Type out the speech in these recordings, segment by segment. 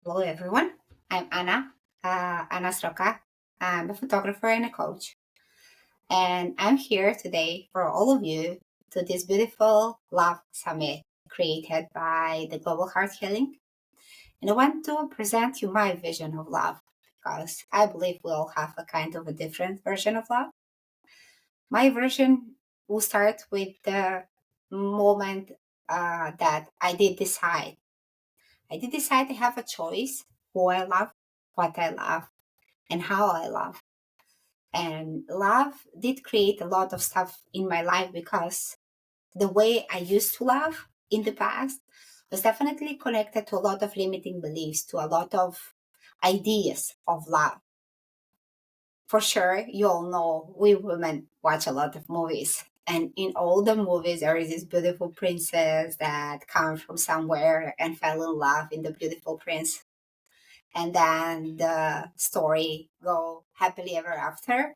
Hello, everyone. I'm Anna Sroka. I'm a photographer and a coach. And I'm here today for all of you to this beautiful Love Summit created by the Global Heart Healing. And I want to present you my vision of love because I believe we all have a kind of a different version of love. My version will start with the moment that I did decide. I did decide to have a choice who I love, what I love, and how I love. And love did create a lot of stuff in my life because the way I used to love in the past was definitely connected to a lot of limiting beliefs, to a lot of ideas of love. For sure, you all know we women watch a lot of movies. And in all the movies, there is this beautiful princess that comes from somewhere and fell in love in the beautiful prince. And then the story go happily ever after.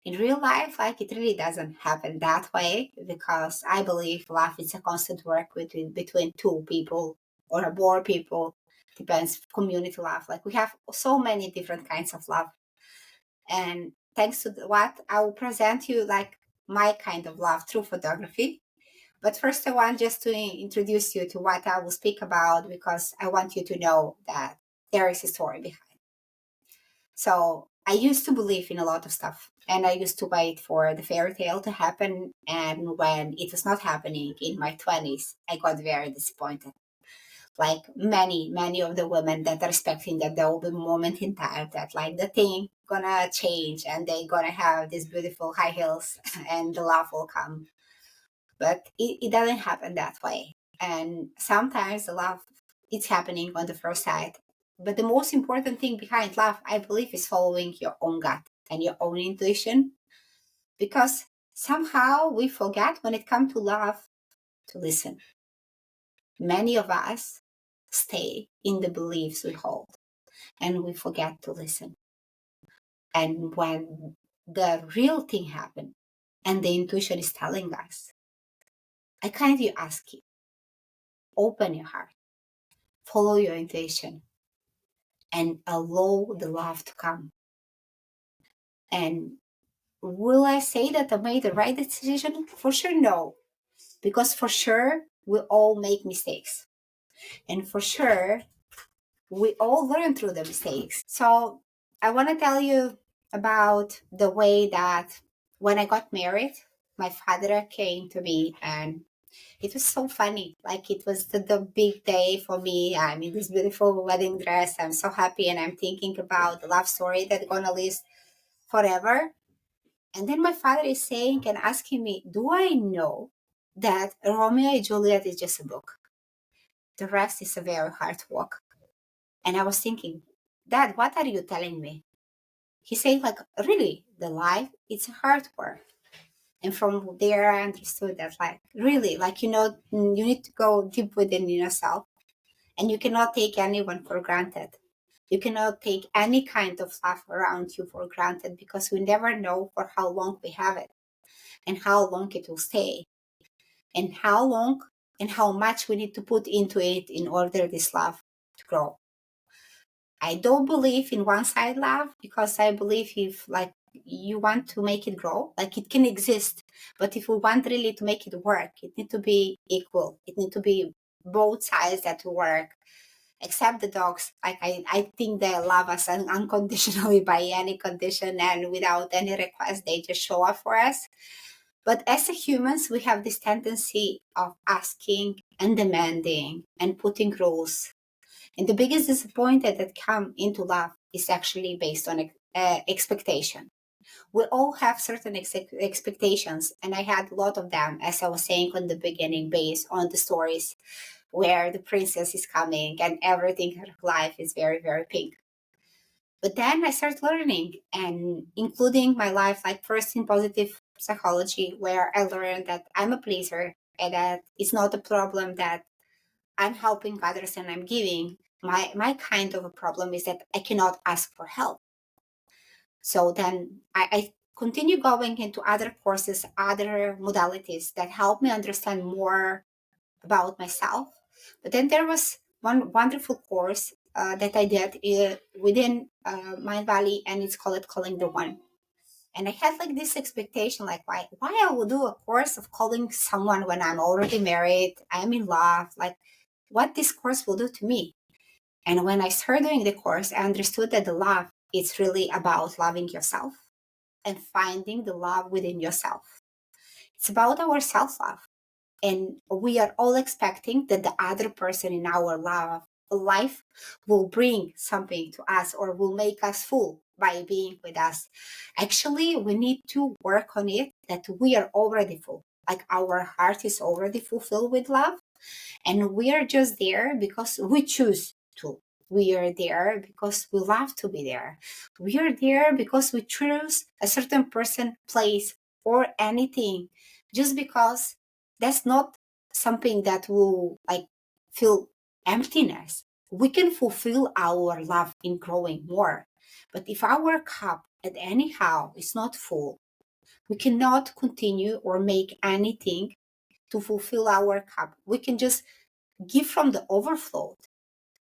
In real life, like it really doesn't happen that way because I believe love is a constant work between two people or more people. Depends community love. Like we have so many different kinds of love, and thanks to what I will present you like my kind of love through photography. But first, I want just to introduce you to what I will speak about because I want you to know that there is a story behind. So I used to believe in a lot of stuff and I used to wait for the fairy tale to happen. And when it was not happening in my 20s, I got very disappointed. Like many of the women that are expecting that there will be a moment in time that like the thing gonna change and they gonna have these beautiful high heels and the love will come. But it doesn't happen that way. And sometimes the love it's happening on the first sight. But the most important thing behind love, I believe, is following your own gut and your own intuition. Because somehow we forget when it comes to love to listen. Many of us stay in the beliefs we hold and we forget to listen. And when the real thing happens and the intuition is telling us, I kindly ask you, open your heart, follow your intuition, and allow the love to come. And will I say that I made the right decision? For sure, no. Because for sure, we all make mistakes. And for sure, we all learn through the mistakes. So I want to tell you about the way that when I got married, my father came to me and it was so funny. Like it was the big day for me. I'm in this beautiful wedding dress. I'm so happy and I'm thinking about the love story that's gonna last forever. And then my father is saying and asking me, do I know that Romeo and Juliet is just a book? The rest is a very hard work. And I was thinking, Dad, what are you telling me? He said, like, really, the life, it's a hard work. And from there, I understood that, like, really, like, you need to go deep within yourself and you cannot take anyone for granted. You cannot take any kind of stuff around you for granted because we never know for how long we have it and how long it will stay and how long and how much we need to put into it in order this love to grow. I don't believe in one side love because I believe if like you want to make it grow, like it can exist, but if we want really to make it work, it need to be equal. It need to be both sides that work. Except the dogs, like I think they love us unconditionally by any condition and without any request, they just show up for us. But as a humans, we have this tendency of asking and demanding and putting rules. And the biggest disappointment that come into love is actually based on expectation. We all have certain expectations, and I had a lot of them, as I was saying on the beginning, based on the stories where the princess is coming and everything in her life is very, very pink. But then I started learning and including my life, like first in positive psychology, where I learned that I'm a pleaser and that it's not a problem that I'm helping others and I'm giving. My kind of a problem is that I cannot ask for help. So then I continue going into other courses, other modalities that help me understand more about myself. But then there was one wonderful course that I did within Mind Valley, and it's called Calling the One. And I had like this expectation, like why I would do a course of calling someone when I'm already married, I'm in love, like what this course will do to me. And when I started doing the course, I understood that the love is really about loving yourself and finding the love within yourself. It's about our self love. And we are all expecting that the other person in our life will bring something to us or will make us full by being with us. Actually, we need to work on it that we are already full. Like our heart is already fulfilled with love, and we are just there because we choose to. We are there because we love to be there. We are there because we choose a certain person, place, or anything just because that's not something that will like feel emptiness. We can fulfill our love in growing more. But if our cup at anyhow is not full, we cannot continue or make anything to fulfill our cup. We can just give from the overflow.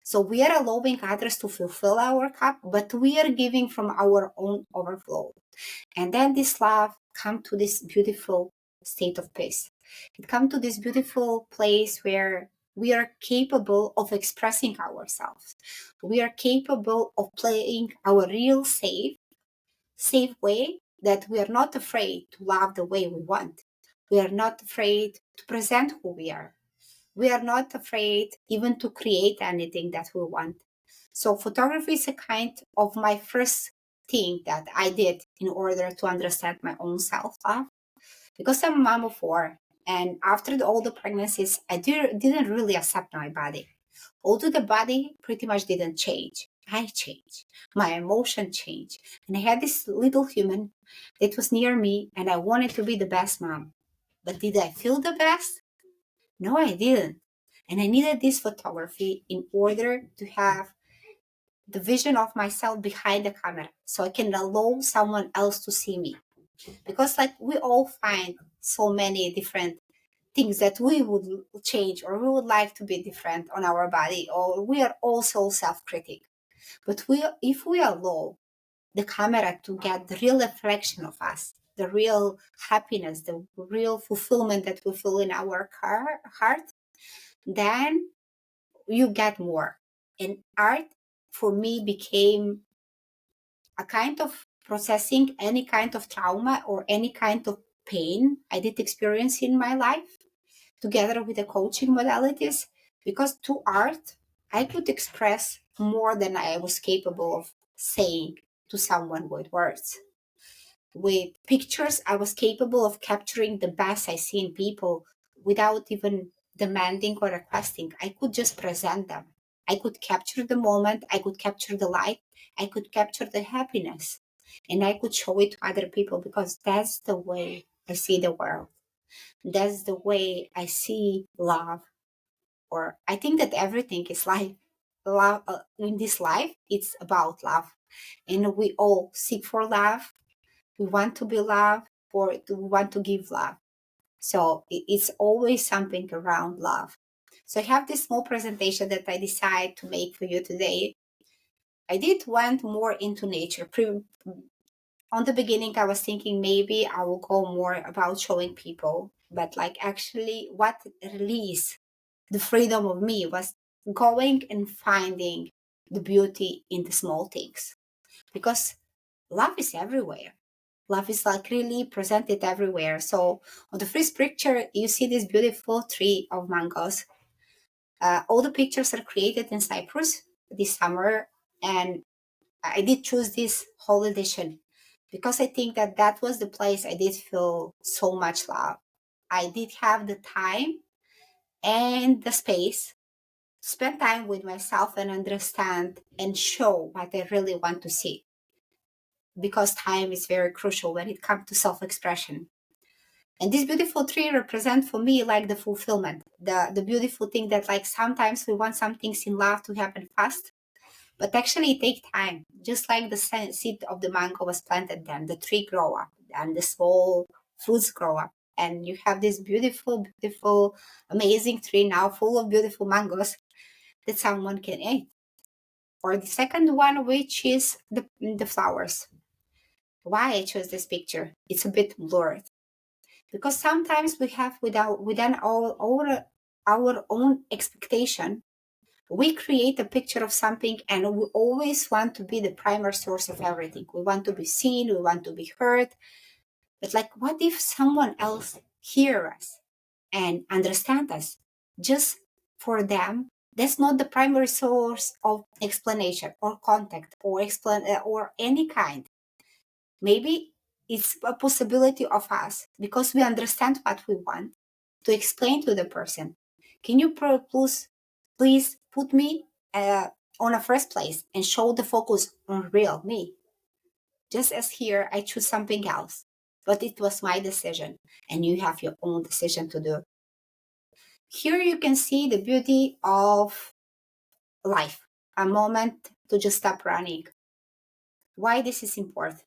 So we are allowing others to fulfill our cup, but we are giving from our own overflow. And then this love come to this beautiful state of peace. It come to this beautiful place where we are capable of expressing ourselves. We are capable of playing our real safe way, that we are not afraid to love the way we want. We are not afraid to present who we are. We are not afraid even to create anything that we want. So photography is a kind of my first thing that I did in order to understand my own self-love. Because I'm a mom of four, and after all the pregnancies, I didn't really accept my body. Although the body pretty much didn't change, I changed. My emotion changed. And I had this little human that was near me, and I wanted to be the best mom. But did I feel the best? No, I didn't. And I needed this photography in order to have the vision of myself behind the camera so I can allow someone else to see me. Because, like, we all find so many different things that we would change or we would like to be different on our body, or we are also self-critic. But if we allow the camera to get the real reflection of us, the real happiness, the real fulfillment that we feel in our heart, then you get more. And art for me became a kind of processing any kind of trauma or any kind of pain I did experience in my life, together with the coaching modalities, because through art, I could express more than I was capable of saying to someone with words. With pictures, I was capable of capturing the best I see in people without even demanding or requesting. I could just present them. I could capture the moment, I could capture the light, I could capture the happiness, and I could show it to other people because that's the way I see the world. That's the way I see love. Or I think that everything is life. Love in this life, it's about love. And we all seek for love. We want to be loved, or we want to give love. So it's always something around love. So I have this small presentation that I decided to make for you today. I did went more into nature. On the beginning, I was thinking maybe I will go more about showing people, but like actually what released the freedom of me was going and finding the beauty in the small things, because love is everywhere. Love is like really presented everywhere. So on the first picture, you see this beautiful tree of mangoes. All the pictures are created in Cyprus this summer, and I did choose this whole edition because I think that that was the place I did feel so much love. I did have the time and the space to spend time with myself and understand and show what I really want to see, because time is very crucial when it comes to self-expression. And this beautiful tree represent for me like the fulfillment, the beautiful thing that like sometimes we want some things in life to happen fast, but actually it take time. Just like the seed of the mango was planted, then the tree grow up and the small fruits grow up. And you have this beautiful, beautiful, amazing tree now full of beautiful mangoes that someone can eat. Or the second one, which is the flowers. Why I chose this picture? It's a bit blurred because sometimes we have within our own expectation, we create a picture of something and we always want to be the primary source of everything. We want to be seen, we want to be heard. But like, what if someone else hear us and understand us? Just for them, that's not the primary source of explanation or contact or explain or any kind. Maybe it's a possibility of us because we understand what we want to explain to the person. Can you please put me on a first place and show the focus on real me? Just as here, I choose something else, but it was my decision, and you have your own decision to do. Here you can see the beauty of life, a moment to just stop running. Why this is important?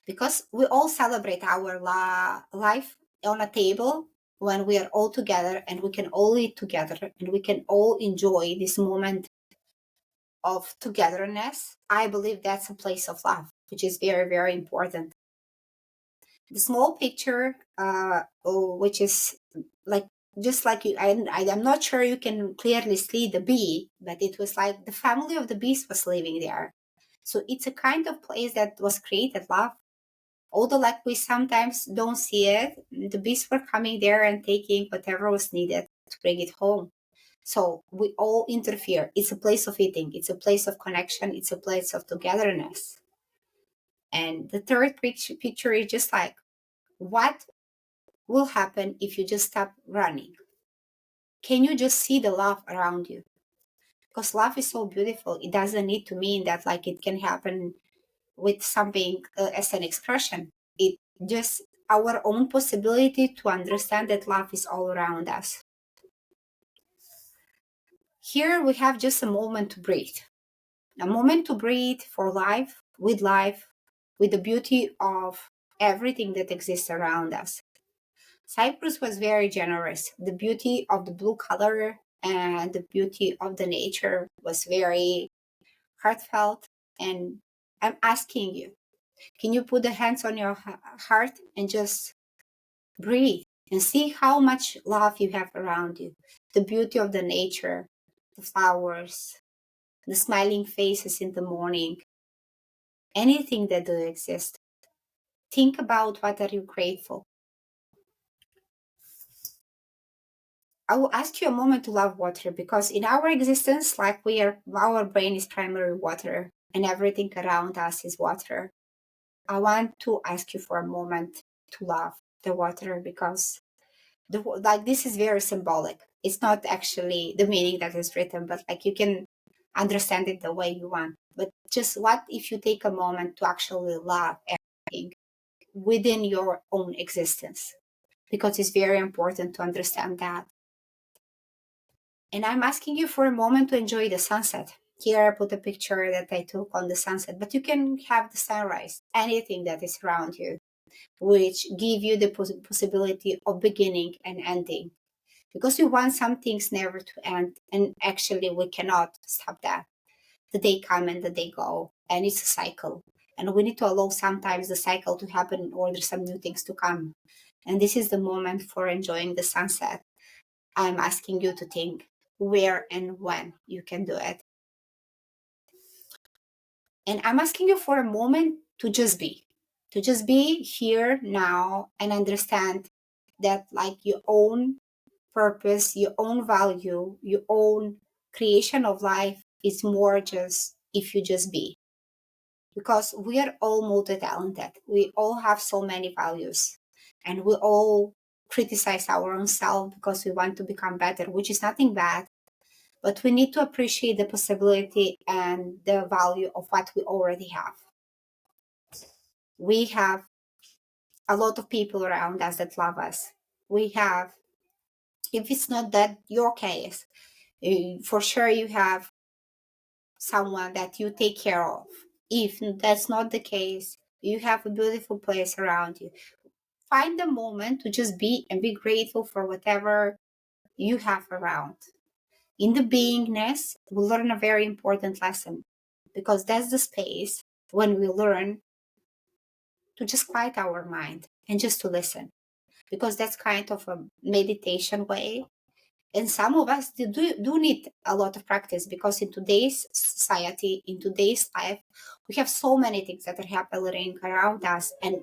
Because we all celebrate our life on a table when we are all together and we can all eat together and we can all enjoy this moment of togetherness. I believe that's a place of love, which is very, very important. The small picture, which is like just like you, I'm not sure you can clearly see the bee, but it was like the family of the bees was living there. So it's a kind of place that was created love. Although like we sometimes don't see it, the bees were coming there and taking whatever was needed to bring it home. So we all interfere. It's a place of eating. It's a place of connection. It's a place of togetherness. And the third picture is just like, what will happen if you just stop running? Can you just see the love around you? Because love is so beautiful. It doesn't need to mean that like it can happen with something as an expression. It just our own possibility to understand that love is all around us. Here we have just a moment to breathe. A moment to breathe for life, with the beauty of everything that exists around us. Cyprus was very generous. The beauty of the blue color and the beauty of the nature was very heartfelt. And I'm asking you, can you put the hands on your heart and just breathe and see how much love you have around you? The beauty of the nature, the flowers, the smiling faces in the morning, anything that do exist. Think about what are you grateful. I will ask you a moment to love water because in our existence, like our brain is primary water and everything around us is water. I want to ask you for a moment to love the water because like this is very symbolic. It's not actually the meaning that is written, but like you can understand it the way you want. But just what if you take a moment to actually love everything within your own existence? Because it's very important to understand that. And I'm asking you for a moment to enjoy the sunset. Here I put a picture that I took on the sunset, but you can have the sunrise, anything that is around you, which give you the possibility of beginning and ending. Because we want some things never to end, and actually we cannot stop that. The day come and the day go, and it's a cycle. And we need to allow sometimes the cycle to happen in order some new things to come. And this is the moment for enjoying the sunset. I'm asking you to think where and when you can do it. And I'm asking you for a moment to just be here now and understand that like your own purpose, your own value, your own creation of life is more just if you just be. Because we are all multi-talented. We all have so many values and we all criticize our own self because we want to become better, which is nothing bad. But we need to appreciate the possibility and the value of what we already have. We have a lot of people around us that love us. We have, if it's not that your case, for sure you have someone that you take care of. If that's not the case, you have a beautiful place around you. Find the moment to just be and be grateful for whatever you have around. In the beingness, we learn a very important lesson because that's the space when we learn to just quiet our mind and just to listen. Because that's kind of a meditation way. And some of us do need a lot of practice because in today's society, in today's life, we have so many things that are happening around us, and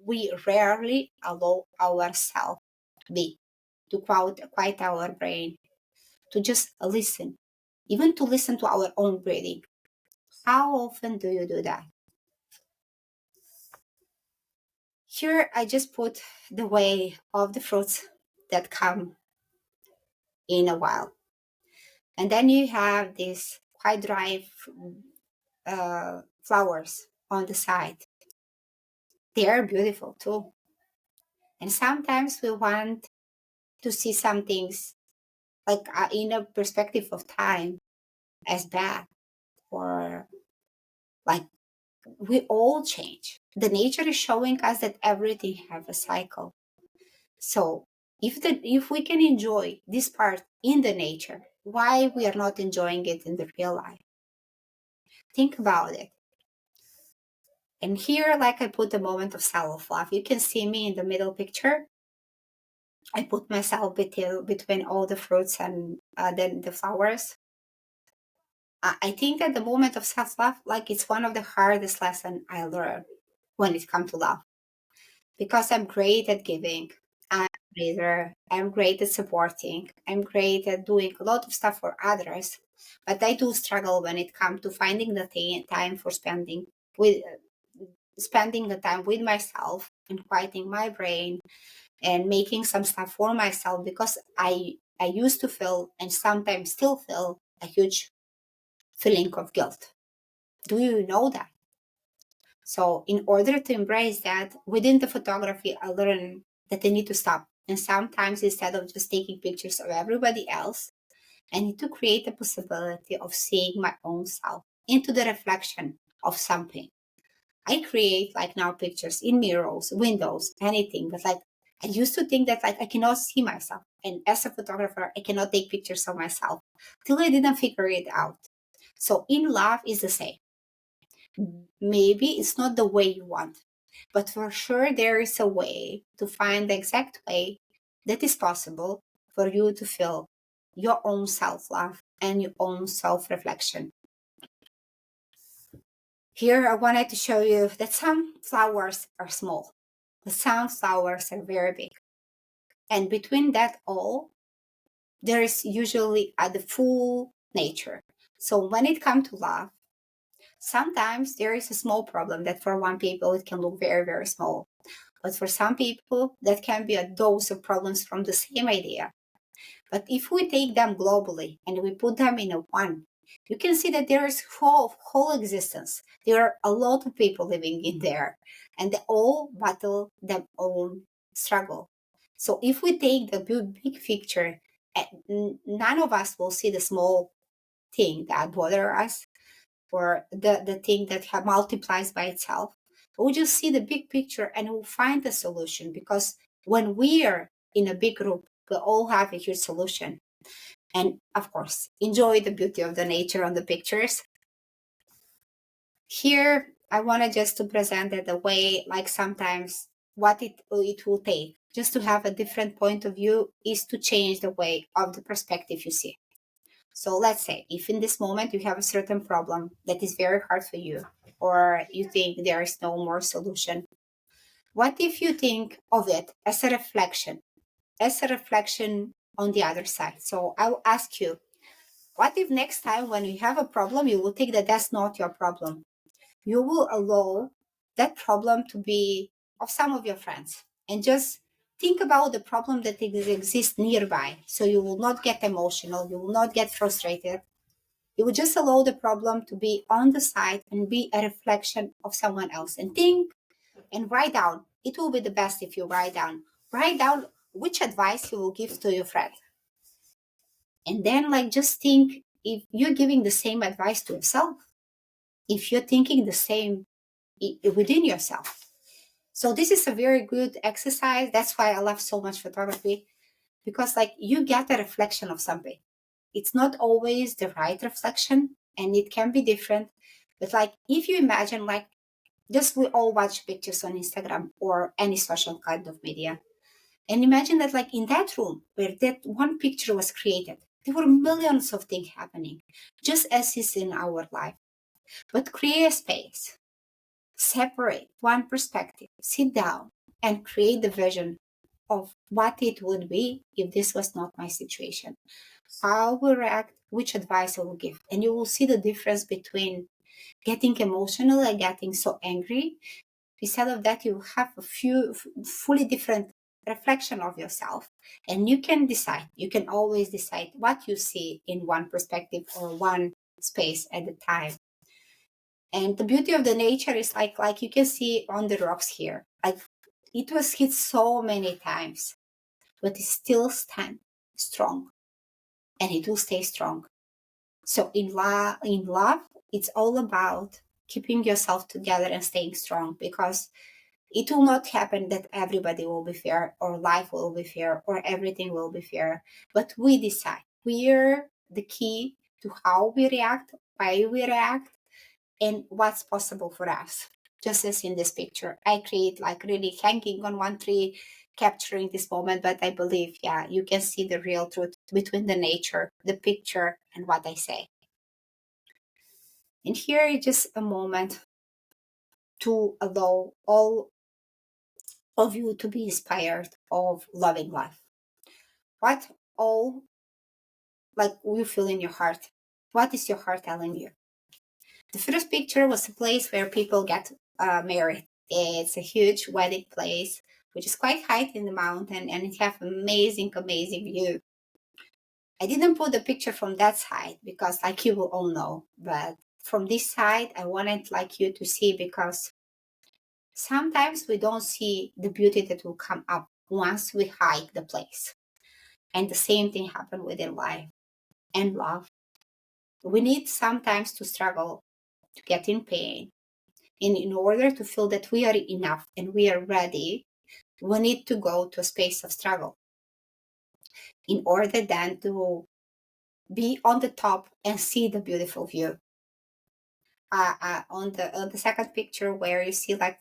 we rarely allow ourselves to be, to quiet our brain, to just listen, even to listen to our own breathing. How often do you do that? Here, I just put the way of the fruits that come in a while. And then you have these quite dry flowers on the side. They are beautiful too. And sometimes we want to see some things like in a perspective of time as bad, or like we all change. The nature is showing us that everything have a cycle. So if we can enjoy this part in the nature, why we are not enjoying it in the real life? Think about it. And here, like I put the moment of self-love. You can see me in the middle picture. I put myself between all the fruits and then the flowers. I think that the moment of self-love, like it's one of the hardest lessons I learned when it comes to love. Because I'm great at giving. I'm a leader. I'm great at supporting. I'm great at doing a lot of stuff for others. But I do struggle when it comes to finding the time for spending the time with myself and quieting my brain and making some stuff for myself, because I used to feel and sometimes still feel a huge feeling of guilt. Do you know that? So in order to embrace that within the photography, I learned that I need to stop. And sometimes instead of just taking pictures of everybody else, I need to create a possibility of seeing my own self into the reflection of something. I create like now pictures in mirrors, windows, anything. But like I used to think that like I cannot see myself. And as a photographer, I cannot take pictures of myself till I didn't figure it out. So in love is the same. Maybe it's not the way you want, but for sure there is a way to find the exact way that is possible for you to feel your own self-love and your own self-reflection. Here, I wanted to show you that some flowers are small, but some flowers are very big. And between that all, there is usually the full nature. So when it comes to love, sometimes there is a small problem that for one people it can look very, very small. But for some people, that can be a dose of problems from the same idea. But if we take them globally and we put them in a one, you can see that there is whole existence. There are a lot of people living in there, and they all battle their own struggle. So if we take the big picture, none of us will see the small thing that bother us, or the thing that multiplies by itself. We'll just see the big picture and we'll find the solution, because when we are in a big group, we all have a huge solution. And of course, enjoy the beauty of the nature on the pictures. Here, I wanted just to present it the way, like sometimes what it will take just to have a different point of view is to change the way of the perspective you see. So let's say if in this moment you have a certain problem that is very hard for you, or you think there is no more solution, what if you think of it as a reflection on the other side? So I will ask you, what if next time when you have a problem, you will think that that's not your problem? You will allow that problem to be of some of your friends, and just think about the problem that exists nearby. So you will not get emotional, you will not get frustrated. You will just allow the problem to be on the side and be a reflection of someone else. And think and write down. It will be the best if you write down. Write down which advice you will give to your friend. And then, like, just think if you're giving the same advice to yourself, if you're thinking the same within yourself. So, this is a very good exercise. That's why I love so much photography, because, like, you get a reflection of something. it's not always the right reflection, and it can be different. But like, if you imagine, like, just we all watch pictures on Instagram or any social kind of media, and imagine that, like, in that room where that one picture was created, there were millions of things happening, just as is in our life. But create a space, separate one perspective, sit down, and create the vision of what it would be if this was not my situation. How I will react, which advice I will give. And you will see the difference between getting emotional and getting so angry. Instead of that, you have a few fully different reflection of yourself, and you can decide. You can always decide what you see in one perspective or one space at a time. And the beauty of the nature is like you can see on the rocks here, like it was hit so many times, but it still stand strong, and it will stay strong. So in love, it's all about keeping yourself together and staying strong, because it will not happen that everybody will be fair or life will be fair or everything will be fair. But we decide. We're the key to how we react, why we react, and what's possible for us. Just as in this picture, I create like really hanging on one tree, capturing this moment. But I believe, yeah, you can see the real truth between the nature, the picture, and what I say. And here is just a moment to allow all of you to be inspired of loving life. What all like you feel in your heart? What is your heart telling you? The first picture was a place where people get married. It's a huge wedding place, which is quite high in the mountain, and it has amazing view. I didn't put the picture from that side because, like, you will all know, but from this side, I wanted like you to see, because sometimes we don't see the beauty that will come up once we hike the place. And the same thing happened within life and love. We need sometimes to struggle, to get in pain. And in order to feel that we are enough and we are ready, we need to go to a space of struggle in order then to be on the top and see the beautiful view. On the second picture, where you see like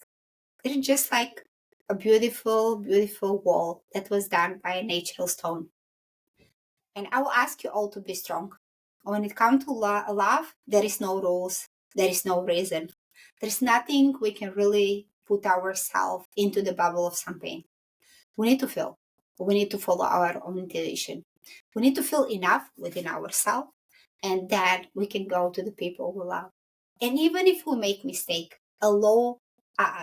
it's just like a beautiful wall that was done by a natural stone. And I will ask you all to be strong. When it comes to love, there is no rules, there is no reason. There's nothing we can really put ourselves into the bubble of something. We need to feel. We need to follow our own intuition. We need to feel enough within ourselves, and that we can go to the people we love. And even if we make mistake, allow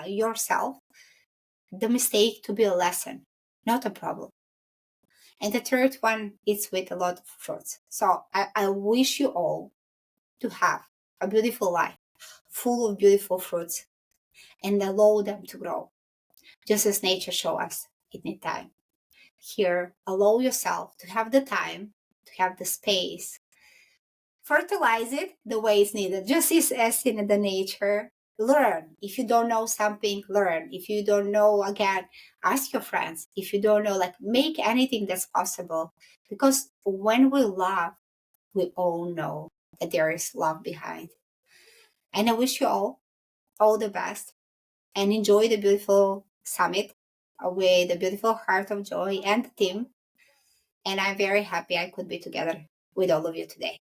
yourself the mistake to be a lesson, not a problem. And the third one is with a lot of fruits. So I wish you all to have a beautiful life full of beautiful fruits, and allow them to grow, just as nature shows us it needs time. Here, allow yourself to have the time, to have the space, fertilize it the way it's needed, just as in the nature. Learn. If you don't know something, learn. If you don't know, again, ask your friends. If you don't know, like, make anything that's possible. Because when we love, we all know that there is love behind. And I wish you all the best, and enjoy the beautiful summit with the beautiful Heart of Joy and the team. And I'm very happy I could be together with all of you today.